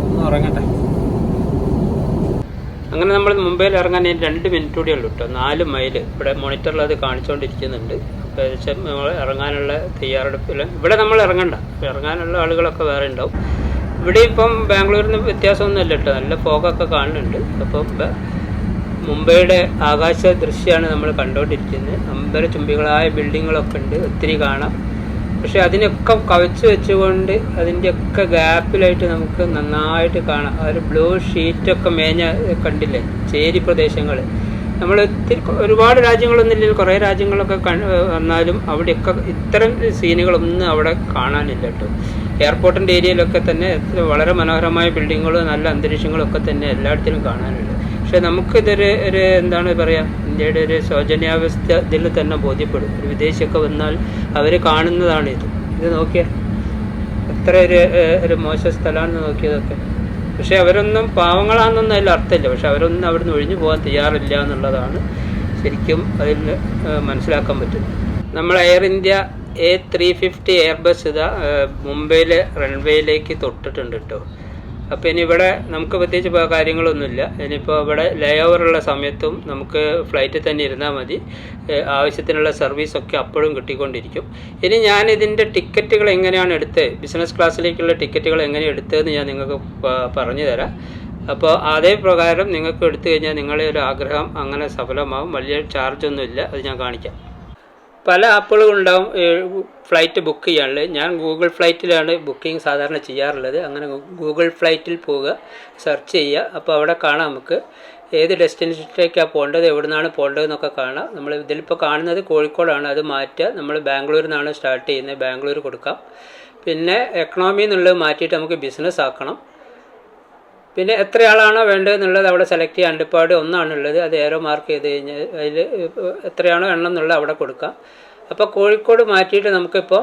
ഒന്ന് ഉറങ്ങട്ടെ. അങ്ങനെ നമ്മൾ മുംബൈയിൽ ഇറങ്ങാൻ 2 മിനിറ്റ് കൂടിയേ ഉള്ളൂ കേട്ടോ. 4 മൈൽ ഇവിടെ മോണിറ്ററിൽ അത് കാണിച്ചുകൊണ്ടിരിക്കുന്നുണ്ട്. അപ്പോൾ ഏകദേശം നമ്മൾ ഇറങ്ങാനുള്ള തയ്യാറെടുപ്പിൽ. ഇവിടെ നമ്മൾ ഇറങ്ങണ്ട, ഇറങ്ങാനുള്ള ആളുകളൊക്കെ വേറെ ഉണ്ടാവും. ഇവിടെ ഇപ്പം ബാംഗ്ലൂരിൽ നിന്ന് വ്യത്യാസമൊന്നുമില്ല കേട്ടോ. നല്ല ഫോഗൊക്കെ കാണുന്നുണ്ട്. അപ്പം മുംബൈയുടെ ആകാശ ദൃശ്യമാണ് നമ്മൾ കണ്ടുകൊണ്ടിരിക്കുന്നത്. അമ്പരചുംബികളായ ബിൽഡിങ്ങുകളൊക്കെ ഉണ്ട്, ഒത്തിരി കാണാം. പക്ഷെ അതിനൊക്കെ കവച്ച് വെച്ചുകൊണ്ട് അതിൻ്റെയൊക്കെ ഗ്യാപ്പിലായിട്ട് നമുക്ക് നന്നായിട്ട് കാണാം. ആ ഒരു ബ്ലൂ ഷീറ്റൊക്കെ മേഞ്ഞ കണ്ടില്ലേ, ചേരി പ്രദേശങ്ങൾ. നമ്മൾ ഒരുപാട് രാജ്യങ്ങളൊന്നുമില്ല, കുറേ രാജ്യങ്ങളൊക്കെ വന്നാലും അവിടെയൊക്കെ ഇത്തരം സീനുകളൊന്നും അവിടെ കാണാനില്ല കേട്ടോ. എയർപോർട്ടിൻ്റെ ഏരിയയിലൊക്കെ തന്നെ വളരെ മനോഹരമായ ബിൽഡിങ്ങുകളും നല്ല അന്തരീക്ഷങ്ങളൊക്കെ തന്നെ എല്ലായിടത്തിലും കാണാനുണ്ട്. പക്ഷെ നമുക്കിതൊരു എന്താണ് പറയുക, ഇന്ത്യയുടെ ഒരു ശോചനീയാവസ്ഥ ഇതിൽ തന്നെ ബോധ്യപ്പെടും. ഒരു വിദേശിയൊക്കെ വന്നാൽ അവർ കാണുന്നതാണ് ഇത് നോക്കിയാൽ എത്ര ഒരു മോശം സ്ഥലമാണെന്ന് നോക്കിയതൊക്കെ. പക്ഷെ അവരൊന്നും പാവങ്ങളാണെന്നൊന്നും അതിൽ അർത്ഥമില്ല. പക്ഷെ അവരൊന്നും അവിടുന്ന് ഒഴിഞ്ഞു പോകാൻ തയ്യാറില്ല എന്നുള്ളതാണ് ശരിക്കും അതിൽ മനസ്സിലാക്കാൻ പറ്റുന്നത്. നമ്മൾ എയർ ഇന്ത്യ A350 എയർബസ് ഇതാ മുംബൈയിലെ റൺവേയിലേക്ക് തൊട്ടിട്ടുണ്ട് കേട്ടോ. അപ്പോൾ ഇനി ഇവിടെ നമുക്ക് പ്രത്യേകിച്ച് കാര്യങ്ങളൊന്നുമില്ല. ഇനിയിപ്പോൾ ഇവിടെ ലേ ഓവറുള്ള സമയത്തും നമുക്ക് ഫ്ലൈറ്റിൽ തന്നെ ഇരുന്നാൽ മതി. ആവശ്യത്തിനുള്ള സർവീസൊക്കെ അപ്പോഴും കിട്ടിക്കൊണ്ടിരിക്കും. ഇനി ഞാൻ ഇതിൻ്റെ ടിക്കറ്റുകൾ എങ്ങനെയാണ് എടുത്തത്, ബിസിനസ് ക്ലാസ്സിലേക്കുള്ള ടിക്കറ്റുകൾ എങ്ങനെയാണ് എടുത്തതെന്ന് ഞാൻ നിങ്ങൾക്ക് പറഞ്ഞു തരാം. അപ്പോൾ അതേ പ്രകാരം നിങ്ങൾക്ക് എടുത്തു കഴിഞ്ഞാൽ നിങ്ങളുടെ ഒരു ആഗ്രഹം അങ്ങനെ സഫലമാകും. വലിയ ചാർജൊന്നുമില്ല, അത് ഞാൻ കാണിക്കാം. പല ആപ്പുകളുണ്ടാവും ഫ്ലൈറ്റ് ബുക്ക് ചെയ്യാനുള്ളത്. ഞാൻ ഗൂഗിൾ ഫ്ലൈറ്റിലാണ് ബുക്കിംഗ് സാധാരണ ചെയ്യാറുള്ളത്. അങ്ങനെ ഗൂഗിൾ ഫ്ലൈറ്റിൽ പോവുക, സെർച്ച് ചെയ്യുക. അപ്പോൾ അവിടെ കാണാം നമുക്ക് ഏത് ഡെസ്റ്റിനേഷനിലേക്കാണ് പോകേണ്ടത്, എവിടെ നിന്നാണ് പോകേണ്ടതെന്നൊക്കെ കാണാം. നമ്മൾ ഇതിലിപ്പോൾ കാണുന്നത് കോഴിക്കോടാണ്, അത് മാറ്റുക. നമ്മൾ ബാംഗ്ലൂരിൽ നിന്നാണ് സ്റ്റാർട്ട് ചെയ്യുന്നത്, ബാംഗ്ലൂർ കൊടുക്കാം. പിന്നെ എക്കണോമി എന്നുള്ളത് മാറ്റിയിട്ട് നമുക്ക് ബിസിനസ് ആക്കണം. പിന്നെ എത്ര ആളാണോ വേണ്ടതെന്നുള്ളത് അവിടെ സെലക്ട് ചെയ്യാൻ അണ്ടിപ്പാട് ഒന്നാണുള്ളത്, അത് ഏറോ മാർക്ക് ചെയ്ത് കഴിഞ്ഞാൽ അതിൽ എത്രയാണോ എണ്ണം എന്നുള്ളത് അവിടെ കൊടുക്കാം. അപ്പോൾ കോഴിക്കോട് മാറ്റിയിട്ട് നമുക്കിപ്പോൾ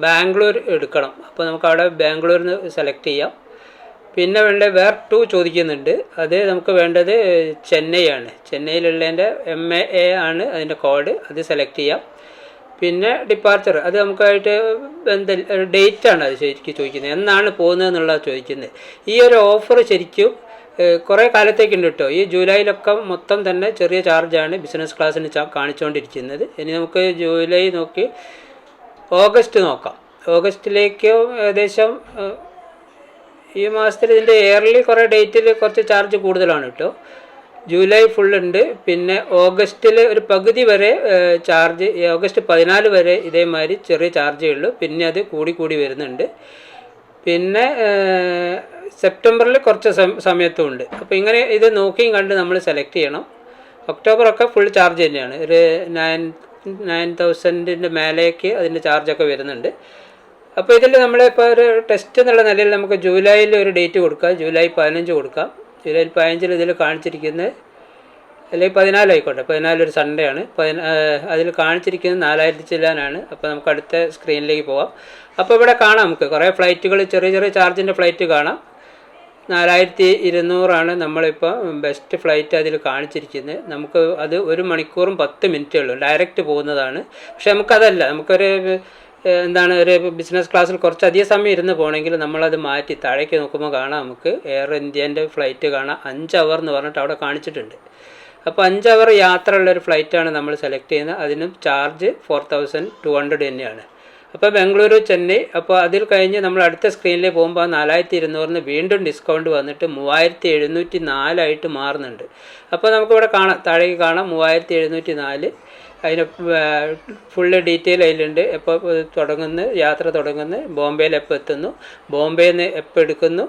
ബാംഗ്ലൂർ എടുക്കണം. അപ്പോൾ നമുക്ക് അവിടെ ബാംഗ്ലൂരിൽ നിന്ന് സെലക്ട് ചെയ്യാം. പിന്നെ വേണ്ടത് വേർ ടു ചോദിക്കുന്നുണ്ട്, അത് നമുക്ക് വേണ്ടത് ചെന്നൈ ആണ്. ചെന്നൈയിലുള്ളതിൻ്റെ MAA ആണ് അതിൻ്റെ കോഡ്, അത് സെലക്ട് ചെയ്യാം. പിന്നെ ഡിപ്പാർച്ചർ, അത് നമുക്കായിട്ട് ഡേറ്റാണ് അത് ശരിക്കും ചോദിക്കുന്നത്, എന്നാണ് പോകുന്നത് എന്നുള്ളത് ചോദിക്കുന്നത്. ഈ ഒരു ഓഫർ ശരിക്കും കുറേ കാലത്തേക്കുണ്ട് കേട്ടോ. ഈ ജൂലൈയിലൊക്കെ മൊത്തം തന്നെ ചെറിയ ചാർജാണ് ബിസിനസ് ക്ലാസ്സിന് കാണിച്ചുകൊണ്ടിരിക്കുന്നത്. ഇനി നമുക്ക് ജൂലൈ നോക്കി ഓഗസ്റ്റ് നോക്കാം. ഓഗസ്റ്റിലേക്ക് ഏകദേശം ഈ മാസത്തിൽ ഇതിൻ്റെ ഇയർലി കുറേ ഡേറ്റിൽ കുറച്ച് ചാർജ് കൂടുതലാണ് കേട്ടോ. ജൂലൈ ഫുള്ളുണ്ട്. പിന്നെ ഓഗസ്റ്റിൽ ഒരു പകുതി വരെ ചാർജ്, ഓഗസ്റ്റ് 14 വരെ ഇതേമാതിരി ചെറിയ ചാർജേ ഉള്ളൂ. പിന്നെ അത് കൂടി വരുന്നുണ്ട്. പിന്നെ സെപ്റ്റംബറിൽ കുറച്ച് സമയത്തും ഉണ്ട്. അപ്പോൾ ഇങ്ങനെ ഇത് നോക്കിയും കണ്ട് നമ്മൾ സെലക്ട് ചെയ്യണം. ഒക്ടോബറൊക്കെ ഫുൾ ചാർജ് തന്നെയാണ്, ഒരു 9,000 മേലേക്ക് അതിൻ്റെ ചാർജൊക്കെ വരുന്നുണ്ട്. അപ്പോൾ ഇതിൽ നമ്മളിപ്പോൾ ഒരു ടെസ്റ്റ് എന്നുള്ള നിലയിൽ നമുക്ക് ജൂലൈയിൽ ഒരു ഡേറ്റ് കൊടുക്കാം, ജൂലൈ 15 കൊടുക്കാം. ജൂലൈ 15 ഇതിൽ കാണിച്ചിരിക്കുന്നത്, അല്ലെങ്കിൽ 14 ആയിക്കോട്ടെ, 14 ഒരു സൺഡേ ആണ്. അതിൽ കാണിച്ചിരിക്കുന്നത് 4000 ചില്ലാനാണ്. അപ്പോൾ നമുക്ക് അടുത്ത സ്ക്രീനിലേക്ക് പോകാം. അപ്പോൾ ഇവിടെ കാണാം നമുക്ക് കുറേ ഫ്ലൈറ്റുകൾ, ചെറിയ ചാർജിൻ്റെ ഫ്ലൈറ്റ് കാണാം. 4200 നമ്മളിപ്പോൾ ബെസ്റ്റ് ഫ്ലൈറ്റ് അതിൽ കാണിച്ചിരിക്കുന്നത്. നമുക്ക് അത് 1 മണിക്കൂറും 10 മിനിറ്റേ ഉള്ളൂ, ഡയറക്റ്റ് പോകുന്നതാണ്. പക്ഷെ നമുക്കതല്ല, നമുക്കൊരു ഒരു ബിസിനസ് ക്ലാസ്സിൽ കുറച്ചധികം സമയം ഇരുന്ന് പോകണമെങ്കിൽ നമ്മളത് മാറ്റി താഴേക്ക് നോക്കുമ്പോൾ കാണാം നമുക്ക് എയർ ഇന്ത്യൻ്റെ ഫ്ലൈറ്റ് കാണാം. 5 അവർ എന്ന് പറഞ്ഞിട്ട് അവിടെ കാണിച്ചിട്ടുണ്ട്. അപ്പോൾ 5 അവർ യാത്ര ഉള്ളൊരു ഫ്ലൈറ്റാണ് നമ്മൾ സെലക്ട് ചെയ്യുന്നത്. അതിനും ചാർജ് 4200 തന്നെയാണ്. അപ്പോൾ ബംഗളൂരു, ചെന്നൈ. അപ്പോൾ അതിൽ കഴിഞ്ഞ് നമ്മൾ അടുത്ത സ്ക്രീനിൽ പോകുമ്പോൾ 4200 വീണ്ടും ഡിസ്കൗണ്ട് വന്നിട്ട് 3704 മാറുന്നുണ്ട്. അപ്പോൾ നമുക്കിവിടെ കാണാം, താഴേക്ക് കാണാം 3704. അതിന് ഫുള്ള് ഡീറ്റെയിൽ അതിലുണ്ട്. എപ്പോൾ യാത്ര തുടങ്ങുന്നു, ബോംബെയിൽ എപ്പോൾ എത്തുന്നു, ബോംബെയിൽ നിന്ന് എപ്പോൾ എടുക്കുന്നു,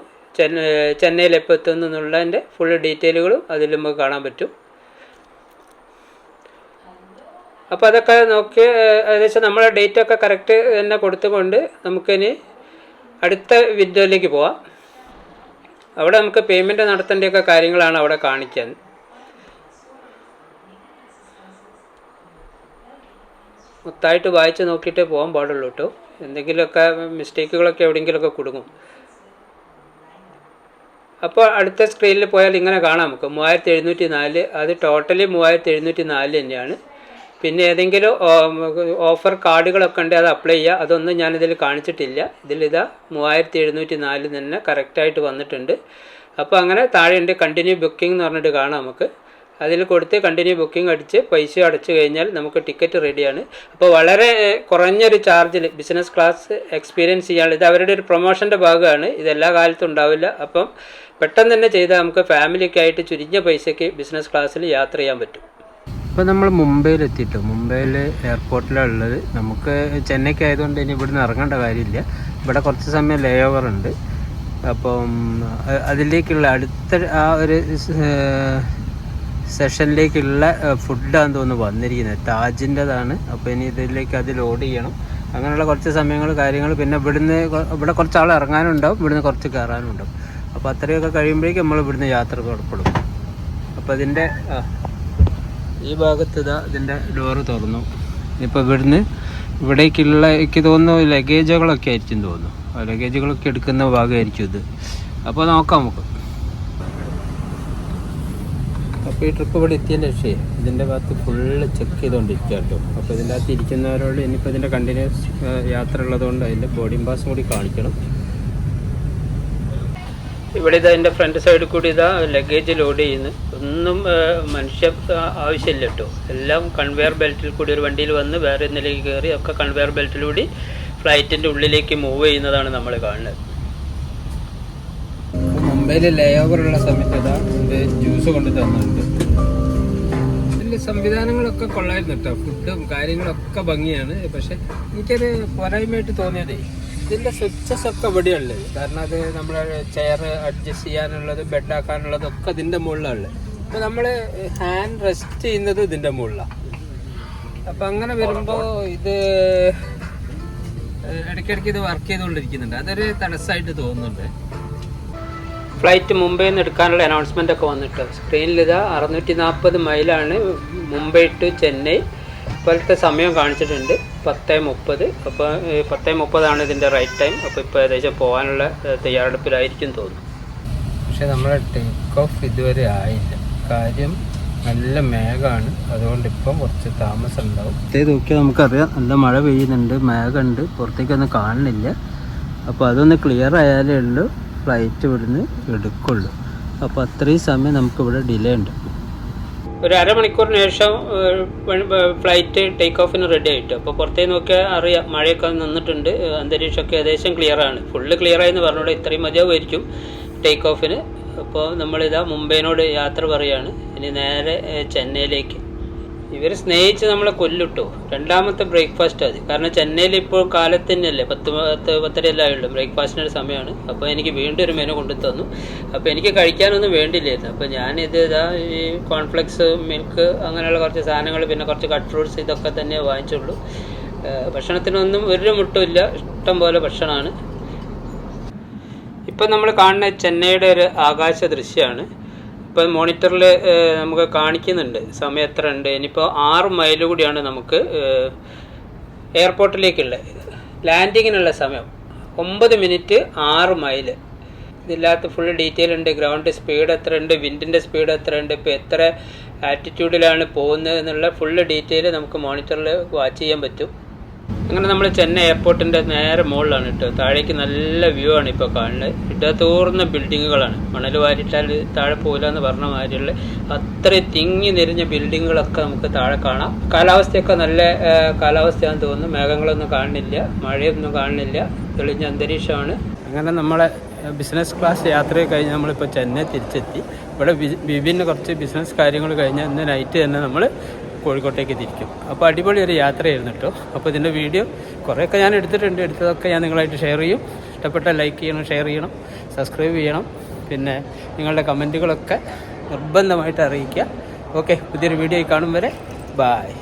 ചെന്നൈയിൽ എപ്പോൾ എത്തുന്നു എന്നുള്ളതിൻ്റെ ഫുള്ള് ഡീറ്റെയിലുകളും അതിൽ നമുക്ക് കാണാൻ പറ്റും. അപ്പോൾ അതൊക്കെ നോക്കി ഏകദേശം നമ്മളെ ഡേറ്റൊക്കെ കറക്റ്റ് തന്നെ കൊടുത്തുകൊണ്ട് നമുക്കിനി അടുത്ത വിൻഡോയിലേക്ക് പോവാം. അവിടെ നമുക്ക് പേയ്മെൻറ്റ് നടത്തേണ്ടയൊക്കെ കാര്യങ്ങളാണ് അവിടെ കാണിക്കാൻ. മൊത്തമായിട്ട് വായിച്ച് നോക്കിയിട്ടേ പോകാൻ പാടുള്ളൂ കേട്ടോ. എന്തെങ്കിലുമൊക്കെ മിസ്റ്റേക്കുകളൊക്കെ എവിടെയെങ്കിലുമൊക്കെ കുടുങ്ങും. അപ്പോൾ അടുത്ത സ്ക്രീനിൽ പോയാൽ ഇങ്ങനെ കാണാം നമുക്ക് 3704. അത് ടോട്ടലി 3704 തന്നെയാണ്. പിന്നെ ഏതെങ്കിലും ഓഫർ കാർഡുകളൊക്കെ ഉണ്ട്, അത് അപ്ലൈ ചെയ്യുക. അതൊന്നും ഞാനിതിൽ കാണിച്ചിട്ടില്ല. ഇതിലിതാ 3704 തന്നെ കറക്റ്റായിട്ട് വന്നിട്ടുണ്ട്. അപ്പോൾ അങ്ങനെ താഴെയുണ്ട് കണ്ടിന്യൂ ബുക്കിംഗ് എന്ന് പറഞ്ഞിട്ട് കാണാം നമുക്ക്. അതിൽ കൊടുത്ത് കണ്ടിന്യൂ ബുക്കിംഗ് അടിച്ച് പൈസ അടച്ചു കഴിഞ്ഞാൽ നമുക്ക് ടിക്കറ്റ് റെഡിയാണ്. അപ്പോൾ വളരെ കുറഞ്ഞൊരു ചാർജിൽ ബിസിനസ് ക്ലാസ് എക്സ്പീരിയൻസ് ചെയ്യാനുള്ള, ഇത് അവരുടെ ഒരു പ്രൊമോഷൻ്റെ ഭാഗമാണ്. ഇതെല്ലാ കാലത്തും ഉണ്ടാവില്ല. അപ്പം പെട്ടെന്ന് തന്നെ ചെയ്താൽ നമുക്ക് ഫാമിലിയൊക്കെ ആയിട്ട് ചുരുങ്ങിയ പൈസയ്ക്ക് ബിസിനസ് ക്ലാസ്സിൽ യാത്ര ചെയ്യാൻ പറ്റും. ഇപ്പോൾ നമ്മൾ മുംബൈയിലെത്തിയിട്ടു. മുംബൈയിൽ എയർപോർട്ടിലാണ് ഉള്ളത്. നമുക്ക് ചെന്നൈക്ക് ആയതുകൊണ്ട് ഇനി ഇവിടുന്ന് ഇറങ്ങേണ്ട കാര്യമില്ല. ഇവിടെ കുറച്ച് സമയം ലേ ഓവർ ഉണ്ട്. അപ്പം അതിലേക്കുള്ള അടുത്ത ആ ഒരു സെഷനിലേക്കുള്ള ഫുഡാന്ന് തോന്നുന്നു വന്നിരിക്കുന്നത്. താജിൻ്റെതാണ്. അപ്പോൾ ഇനി ഇതിലേക്ക് അത് ലോഡ് ചെയ്യണം. അങ്ങനെയുള്ള കുറച്ച് സമയങ്ങൾ കാര്യങ്ങൾ. പിന്നെ ഇവിടെ കുറച്ച് ആൾ ഇറങ്ങാനുണ്ടാവും, ഇവിടുന്ന് കുറച്ച് കയറാനുണ്ടാവും. അപ്പോൾ അത്രയൊക്കെ കഴിയുമ്പോഴേക്കും നമ്മൾ ഇവിടുന്ന് യാത്ര പുറപ്പെടും. അപ്പോൾ അതിൻ്റെ ഈ ഭാഗത്ത് ഇതിൻ്റെ ഡോറ് തുറന്നു. ഇപ്പോൾ ഇവിടേക്കുള്ള എനിക്ക് തോന്നുന്നു ലഗേജുകളൊക്കെ ആയിരിക്കും തോന്നുന്നു. ലഗേജുകളൊക്കെ എടുക്കുന്ന ഭാഗമായിരിക്കും ഇത്. അപ്പോൾ നോക്കാം നമുക്ക്. അപ്പോൾ ഈ ട്രിപ്പ് ഇവിടെ എത്തിയതിൻ്റെ ശേഷം ഇതിൻ്റെ ഭാഗത്ത് ഫുള്ള് ചെക്ക് ചെയ്തുകൊണ്ടിരിക്കുക കേട്ടോ. അപ്പോൾ ഇതിൻ്റെ അകത്ത് ഇരിക്കുന്നവരോട് ഇനിയിപ്പോൾ ഇതിൻ്റെ കണ്ടിന്യൂസ് യാത്ര ഉള്ളതുകൊണ്ട് അതിൻ്റെ ബോർഡിംഗ് പാസും കൂടി കാണിക്കണം. ഇവിടെ അതിൻ്റെ ഫ്രണ്ട് സൈഡിൽ കൂടി ലഗേജ് ലോഡ് ചെയ്യുന്നു. ഒന്നും മനുഷ്യ ആവശ്യമില്ല കേട്ടോ. എല്ലാം കൺവെയർ ബെൽറ്റിൽ കൂടി ഒരു വണ്ടിയിൽ വന്ന് വേറെ ഒന്നിലേക്ക് കയറി ഒക്കെ കൺവെയർ ബെൽറ്റിലൂടെ ഫ്ലൈറ്റിൻ്റെ ഉള്ളിലേക്ക് മൂവ് ചെയ്യുന്നതാണ് നമ്മൾ കാണുന്നത്. മുംബൈയിൽ ലേ ഓവറുള്ള സമയത്ത് ജ്യൂസ് കൊണ്ട് തന്നിട്ടുണ്ട്. ഇതിൻ്റെ സംവിധാനങ്ങളൊക്കെ കൊള്ളായിരുന്നു കേട്ടോ. ഫുഡും കാര്യങ്ങളൊക്കെ ഭംഗിയാണ്. പക്ഷെ എനിക്കൊരു പോരായ്മയായിട്ട് തോന്നിയതേ ഇതിൻ്റെ സ്വിച്ചസ് ഒക്കെ ഇവിടെയുള്ളത്. കാരണം അത് നമ്മൾ ചെയർ അഡ്ജസ്റ്റ് ചെയ്യാനുള്ളത്, ബെഡാക്കാനുള്ളതൊക്കെ ഇതിൻ്റെ മുകളിലാണ്. അപ്പോൾ നമ്മൾ ഹാൻഡ് റെസ്റ്റ് ചെയ്യുന്നത് ഇതിൻ്റെ മുകളിലാണ്. അപ്പം അങ്ങനെ വരുമ്പോൾ ഇത് ഇടയ്ക്കിടയ്ക്ക് ഇത് വർക്ക് ചെയ്തുകൊണ്ടിരിക്കുന്നുണ്ട്. അതൊരു തടസ്സമായിട്ട് തോന്നുന്നുണ്ട്. ഫ്ലൈറ്റ് മുംബൈയിൽ നിന്ന് എടുക്കാനുള്ള അനൗൺസ്മെൻ്റ് ഒക്കെ വന്നിട്ട് സ്ക്രീനിൽ 640 മൈലാണ് മുംബൈ ടു ചെന്നൈ. ഇപ്പോഴത്തെ സമയം കാണിച്ചിട്ടുണ്ട് 10:30. അപ്പോൾ 10:30 ഇതിൻ്റെ റൈറ്റ് ടൈം. അപ്പോൾ ഇപ്പോൾ ഏകദേശം പോകാനുള്ള തയ്യാറെടുപ്പിലായിരിക്കും തോന്നുന്നു. പക്ഷേ നമ്മളെ ടേക്ക് ഓഫ് ഇതുവരെ ആയില്ല. കാര്യം നല്ല മേഘമാണ്. അതുകൊണ്ട് ഇപ്പം കുറച്ച് താമസം ഉണ്ടാവും. ഇത് നോക്കിയാൽ നമുക്കറിയാം നല്ല മഴ പെയ്യുന്നുണ്ട്, മേഘമുണ്ട്, പുറത്തേക്കൊന്നും കാണുന്നില്ല. അപ്പോൾ അതൊന്ന് ക്ലിയർ ആയാലേ ഉള്ളൂ ഫ്ലൈറ്റ് ഇവിടുന്ന് എടുക്കുള്ളൂ. അപ്പോൾ അത്രയും സമയം നമുക്കിവിടെ ഡിലേ ഉണ്ട്. ഒരു അരമണിക്കൂറിന് ശേഷം ഫ്ലൈറ്റ് ടേക്ക് ഓഫിന് റെഡി ആയിട്ട്. അപ്പോൾ പുറത്തേക്ക് നോക്കിയാൽ അറിയാം മഴയൊക്കെ നിന്നിട്ടുണ്ട്. അന്തരീക്ഷമൊക്കെ ഏകദേശം ക്ലിയറാണ്. ഫുള്ള് ക്ലിയറായെന്ന് പറഞ്ഞോളൂ. ഇത്രയും മതിയാവുമായിരിക്കും ടേക്ക് ഓഫിന്. അപ്പോൾ നമ്മളിതാ മുംബൈനോട് യാത്ര പറയുകയാണ്. ഇനി നേരെ ചെന്നൈയിലേക്ക്. ഇവർ സ്നേഹിച്ച് നമ്മളെ കൊല്ലിട്ടു. രണ്ടാമത്തെ ബ്രേക്ക്ഫാസ്റ്റ് അത്. കാരണം ചെന്നൈയിൽ ഇപ്പോൾ കാലത്ത് തന്നെയല്ലേ 10-10:30 ആയുള്ളൂ. ബ്രേക്ക്ഫാസ്റ്റിൻ്റെ സമയമാണ്. അപ്പോൾ എനിക്ക് വീണ്ടും ഒരു മെനു കൊണ്ടു തന്നു. അപ്പോൾ എനിക്ക് കഴിക്കാനൊന്നും വേണ്ടിയില്ലായിരുന്നു. അപ്പോൾ ഞാനിത് ഈ കോൺഫ്ലെക്സ്, മിൽക്ക്, അങ്ങനെയുള്ള കുറച്ച് സാധനങ്ങൾ, പിന്നെ കുറച്ച് കട്ട് ഫ്രൂട്ട്സ്, ഇതൊക്കെ തന്നെ വാങ്ങിച്ചുള്ളൂ. ഭക്ഷണത്തിനൊന്നും ഒരു മുട്ടുമില്ല. ഇഷ്ടം പോലെ ഭക്ഷണമാണ്. ഇപ്പം നമ്മൾ കാണുന്ന ചെന്നൈയുടെ ഒരു ആകാശ ദൃശ്യമാണ്. ഇപ്പം മോണിറ്ററിൽ നമുക്ക് കാണിക്കുന്നുണ്ട് സമയം എത്ര ഉണ്ട്. ഇനിയിപ്പോൾ 6 മൈൽ കൂടിയാണ് നമുക്ക് എയർപോർട്ടിലേക്കുള്ള ലാൻഡിങ്ങിനുള്ള സമയം. 9 മിനിറ്റ് 6 മൈൽ. ഇതില്ലാത്ത ഫുൾ ഡീറ്റെയിൽ ഉണ്ട്. ഗ്രൗണ്ട് സ്പീഡ് എത്ര ഉണ്ട്, വിൻഡിൻ്റെ സ്പീഡ് എത്ര ഉണ്ട്, ഇപ്പോൾ എത്ര ആറ്റിറ്റ്യൂഡിലാണ് പോകുന്നത് എന്നുള്ള ഫുള്ള് ഡീറ്റെയിൽ നമുക്ക് മോണിറ്ററിൽ വാച്ച് ചെയ്യാൻ പറ്റും. അങ്ങനെ നമ്മൾ ചെന്നൈ എയർപോർട്ടിൻ്റെ നേരെ മുകളിലാണ് കേട്ടോ. താഴേക്ക് നല്ല വ്യൂ ആണ് ഇപ്പോൾ കാണുന്നത്. ഇടതൂർന്ന ബിൽഡിങ്ങുകളാണ്. മണൽ വാരിട്ടാൽ താഴെ പോകില്ല എന്ന് പറഞ്ഞ മാതിരിയുള്ള അത്രയും തിങ്ങി നിറഞ്ഞ ബിൽഡിങ്ങുകളൊക്കെ നമുക്ക് താഴെ കാണാം. കാലാവസ്ഥയൊക്കെ നല്ല കാലാവസ്ഥയാണെന്ന് തോന്നുന്നു. മേഘങ്ങളൊന്നും കാണുന്നില്ല, മഴയൊന്നും കാണുന്നില്ല, തെളിഞ്ഞ അന്തരീക്ഷമാണ്. അങ്ങനെ നമ്മളെ ബിസിനസ് ക്ലാസ് യാത്ര കഴിഞ്ഞ് നമ്മളിപ്പോൾ ചെന്നൈ തിരിച്ചെത്തി. ഇവിടെ വിഭിന്ന കുറച്ച് ബിസിനസ് കാര്യങ്ങൾ കഴിഞ്ഞാൽ ഇന്ന് നൈറ്റ് തന്നെ നമ്മൾ കോഴിക്കോട്ടേക്ക് തിരിക്കും. അപ്പോൾ അടിപൊളി ഒരു യാത്രയായിരുന്നു കേട്ടോ. അപ്പോൾ ഇതിൻ്റെ വീഡിയോ കുറേയൊക്കെ ഞാൻ എടുത്തിട്ടുണ്ട്. എടുത്തതൊക്കെ ഞാൻ നിങ്ങളായിട്ട് ഷെയർ ചെയ്യും. ഇഷ്ടപ്പെട്ട ലൈക്ക് ചെയ്യണം, ഷെയർ ചെയ്യണം, സബ്സ്ക്രൈബ് ചെയ്യണം. പിന്നെ നിങ്ങളുടെ കമൻറ്റുകളൊക്കെ നിർബന്ധമായിട്ട് അറിയിക്കുക. ഓക്കെ, പുതിയൊരു വീഡിയോ കാണും വരെ ബായ്.